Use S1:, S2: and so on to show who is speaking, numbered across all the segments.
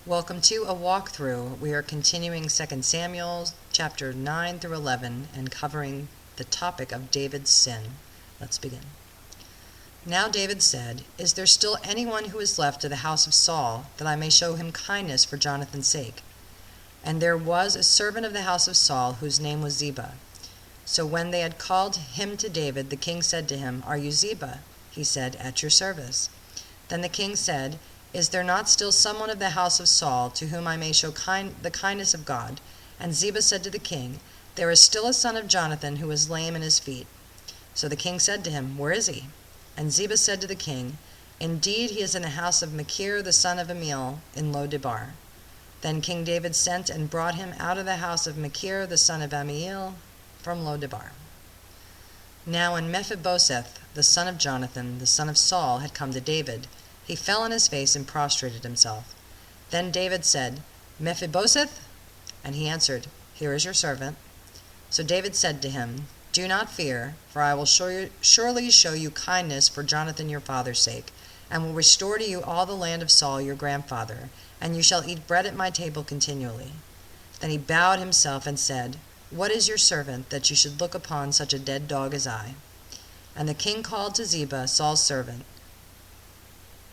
S1: Welcome to a walkthrough. We are continuing 2 Samuel chapter 9 through 11 and covering the topic of David's sin. Let's begin. Now David said, "Is there still anyone who is left of the house of Saul, that I may show him kindness for Jonathan's sake?" And there was a servant of the house of Saul, whose name was Ziba. So when they had called him to David, the king said to him, "Are you Ziba?" He said, "At your service." Then the king said, "Is there not still someone of the house of Saul, to whom I may show the kindness of God?" And Ziba said to the king, "There is still a son of Jonathan who is lame in his feet." So the king said to him, "Where is he?" And Ziba said to the king, "Indeed, he is in the house of Machir the son of Ammiel in Lo-debar." Then King David sent and brought him out of the house of Machir the son of Ammiel from Lo-debar. Now when Mephibosheth the son of Jonathan the son of Saul had come to David, he fell on his face and prostrated himself. Then David said, "Mephibosheth?" And he answered, "Here is your servant." So David said to him, "Do not fear, for I will surely show you kindness for Jonathan your father's sake, and will restore to you all the land of Saul your grandfather, and you shall eat bread at my table continually." Then he bowed himself and said, "What is your servant, that you should look upon such a dead dog as I?" And the king called to Ziba, Saul's servant,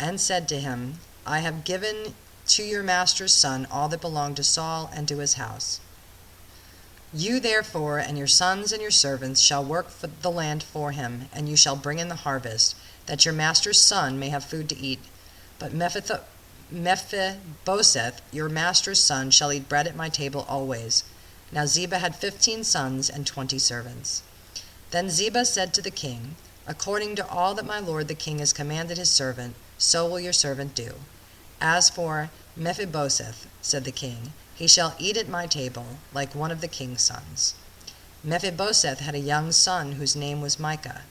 S1: and said to him, "I have given to your master's son all that belonged to Saul and to his house. You therefore and your sons and your servants shall work for the land for him, and you shall bring in the harvest, that your master's son may have food to eat. But Mephibosheth, your master's son, shall eat bread at my table always." Now Ziba had 15 sons and 20 servants. Then Ziba said to the king, "According to all that my lord the king has commanded his servant, so will your servant do. As for Mephibosheth," said the king, "he shall eat at my table, like one of the king's sons." Mephibosheth had a young son whose name was Micah,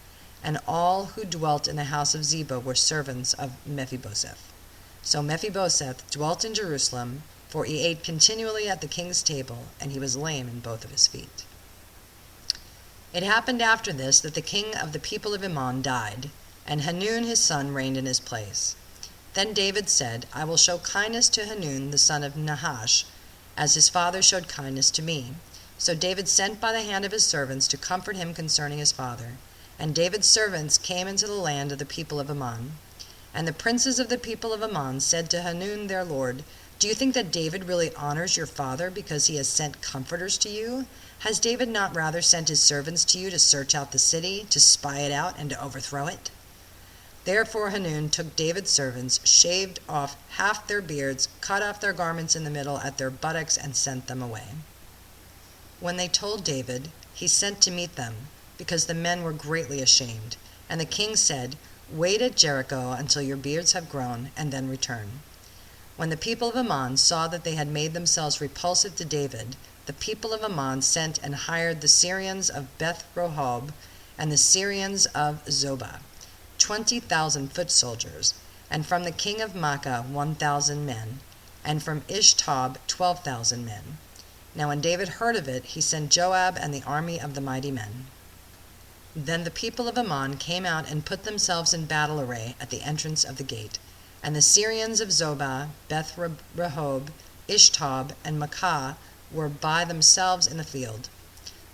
S1: and all who dwelt in the house of Ziba were servants of Mephibosheth. So Mephibosheth dwelt in Jerusalem, for he ate continually at the king's table, and he was lame in both of his feet. It happened after this that the king of the people of Ammon died, and Hanun his son reigned in his place. Then David said, "I will show kindness to Hanun the son of Nahash, as his father showed kindness to me." So David sent by the hand of his servants to comfort him concerning his father. And David's servants came into the land of the people of Ammon. And the princes of the people of Ammon said to Hanun their lord, "Do you think that David really honors your father because he has sent comforters to you? Has David not rather sent his servants to you to search out the city, to spy it out, and to overthrow it?" Therefore Hanun took David's servants, shaved off half their beards, cut off their garments in the middle at their buttocks, and sent them away. When they told David, he sent to meet them, because the men were greatly ashamed. And the king said, "Wait at Jericho until your beards have grown, and then return." When the people of Ammon saw that they had made themselves repulsive to David, the people of Ammon sent and hired the Syrians of Beth-rehob and the Syrians of Zobah, 20,000 foot soldiers, and from the king of Maacah 1,000 men, and from Ishtob 12,000 men. Now when David heard of it, he sent Joab and the army of the mighty men. Then the people of Ammon came out and put themselves in battle array at the entrance of the gate. And the Syrians of Zobah, Beth-rehob, Ishtob, and Maacah were by themselves in the field.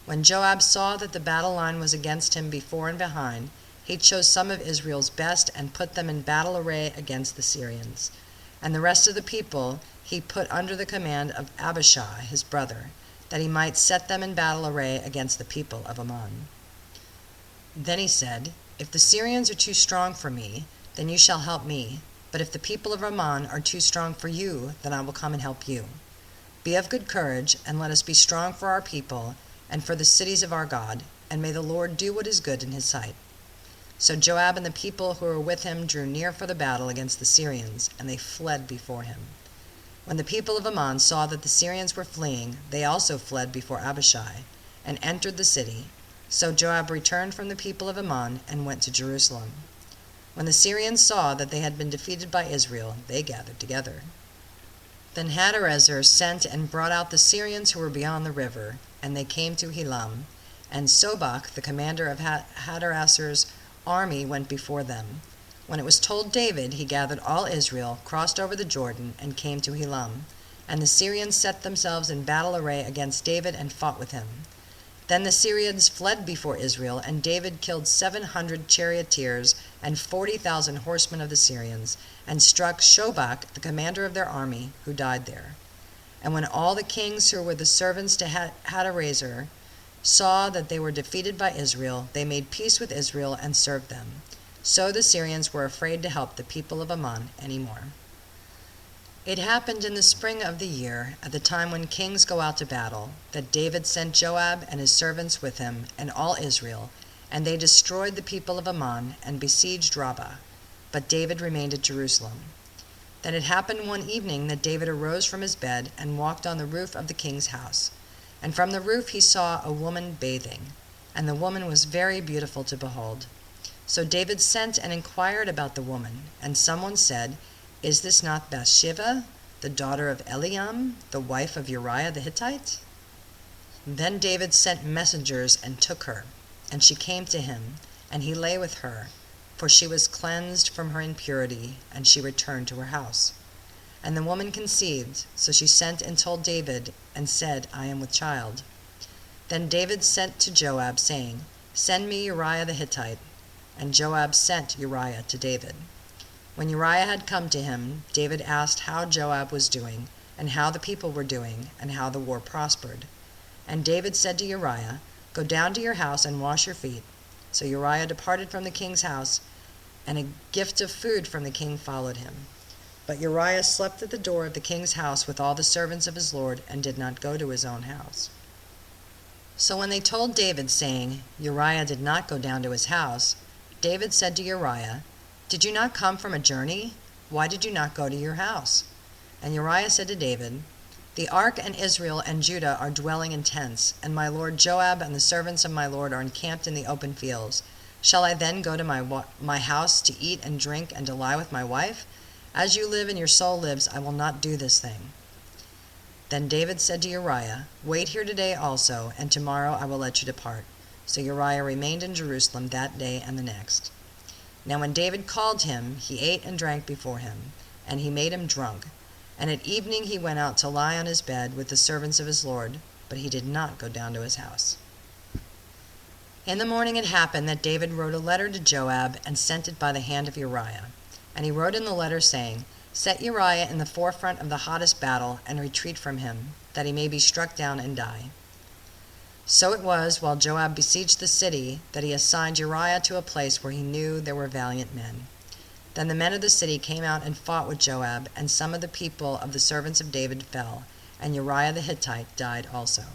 S1: When Joab saw that the battle line was against him before and behind, he chose some of Israel's best and put them in battle array against the Syrians. And the rest of the people he put under the command of Abishai his brother, that he might set them in battle array against the people of Ammon. Then he said, "If the Syrians are too strong for me, then you shall help me. But if the people of Ammon are too strong for you, then I will come and help you. Be of good courage, and let us be strong for our people and for the cities of our God, and may the Lord do what is good in his sight." So Joab and the people who were with him drew near for the battle against the Syrians, and they fled before him. When the people of Ammon saw that the Syrians were fleeing, they also fled before Abishai, and entered the city. So Joab returned from the people of Ammon and went to Jerusalem. When the Syrians saw that they had been defeated by Israel, they gathered together. Then Hadarezer sent and brought out the Syrians who were beyond the river, and they came to Helam. And Sobach, the commander of Hadarezer's army, went before them. When it was told David, he gathered all Israel, crossed over the Jordan, and came to Helam. And the Syrians set themselves in battle array against David and fought with him. Then the Syrians fled before Israel, and David killed 700 charioteers and 40,000 horsemen of the Syrians, and struck Shobach, the commander of their army, who died there. And when all the kings who were the servants to Hadarezer saw that they were defeated by Israel, they made peace with Israel and served them. So the Syrians were afraid to help the people of Ammon any more. It happened in the spring of the year, at the time when kings go out to battle, that David sent Joab and his servants with him and all Israel, and they destroyed the people of Ammon and besieged Rabbah. But David remained at Jerusalem. Then it happened one evening that David arose from his bed and walked on the roof of the king's house. And from the roof he saw a woman bathing, and the woman was very beautiful to behold. So David sent and inquired about the woman, and someone said, "Is this not Bathsheba, the daughter of Eliam, the wife of Uriah the Hittite?" Then David sent messengers and took her, and she came to him, and he lay with her, for she was cleansed from her impurity, and she returned to her house. And the woman conceived, so she sent and told David, and said, "I am with child." Then David sent to Joab, saying, "Send me Uriah the Hittite." And Joab sent Uriah to David. When Uriah had come to him, David asked how Joab was doing, and how the people were doing, and how the war prospered. And David said to Uriah, "Go down to your house and wash your feet." So Uriah departed from the king's house, and a gift of food from the king followed him. But Uriah slept at the door of the king's house with all the servants of his lord, and did not go to his own house. So when they told David, saying, "Uriah did not go down to his house," David said to Uriah, "Did you not come from a journey? Why did you not go to your house?" And Uriah said to David, "The ark and Israel and Judah are dwelling in tents, and my lord Joab and the servants of my lord are encamped in the open fields. Shall I then go to my house to eat and drink and to lie with my wife? As you live and your soul lives, I will not do this thing." Then David said to Uriah, "Wait here today also, and tomorrow I will let you depart." So Uriah remained in Jerusalem that day and the next. Now when David called him, he ate and drank before him, and he made him drunk. And at evening he went out to lie on his bed with the servants of his lord, but he did not go down to his house. In the morning it happened that David wrote a letter to Joab and sent it by the hand of Uriah. And he wrote in the letter, saying, "Set Uriah in the forefront of the hottest battle, and retreat from him, that he may be struck down and die." So it was, while Joab besieged the city, that he assigned Uriah to a place where he knew there were valiant men. Then the men of the city came out and fought with Joab, and some of the people of the servants of David fell, and Uriah the Hittite died also.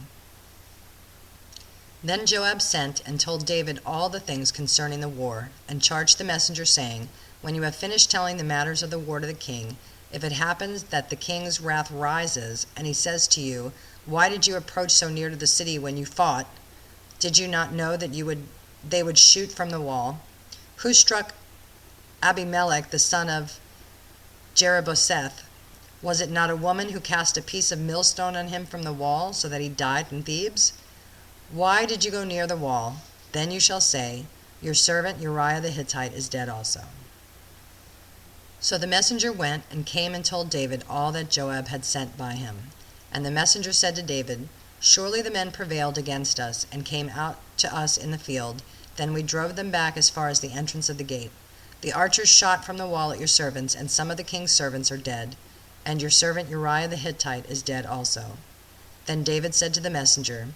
S1: Then Joab sent and told David all the things concerning the war, and charged the messenger, saying, "When you have finished telling the matters of the war to the king, if it happens that the king's wrath rises, and he says to you, 'Why did you approach so near to the city when you fought? Did you not know that they would shoot from the wall? Who struck Abimelech the son of Jerubbesheth? Was it not a woman who cast a piece of millstone on him from the wall, so that he died in Thebes? Why did you go near the wall? Then you shall say, Your servant Uriah the Hittite is dead also.'" So the messenger went and came and told David all that Joab had sent by him. And the messenger said to David, "Surely the men prevailed against us, and came out to us in the field. Then we drove them back as far as the entrance of the gate. The archers shot from the wall at your servants, and some of the king's servants are dead, and your servant Uriah the Hittite is dead also." Then David said to the messenger,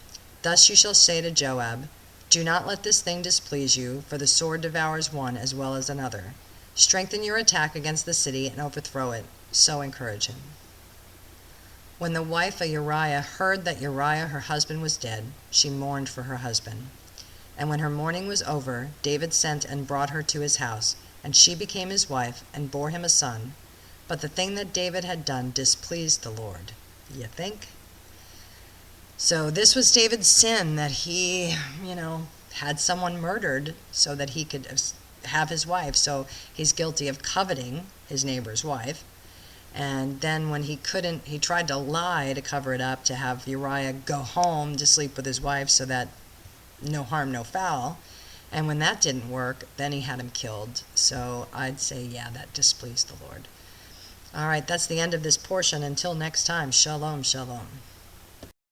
S1: "Thus you shall say to Joab, Do not let this thing displease you, for the sword devours one as well as another. Strengthen your attack against the city and overthrow it, so encourage him." When the wife of Uriah heard that Uriah her husband was dead, she mourned for her husband. And when her mourning was over, David sent and brought her to his house, and she became his wife, and bore him a son. But the thing that David had done displeased the Lord. You think? So this was David's sin, that he, had someone murdered so that he could have his wife. So he's guilty of coveting his neighbor's wife. And then when he couldn't, he tried to lie to cover it up, to have Uriah go home to sleep with his wife so that no harm, no foul. And when that didn't work, then he had him killed. So I'd say, yeah, that displeased the Lord. All right, that's the end of this portion. Until next time, shalom, shalom.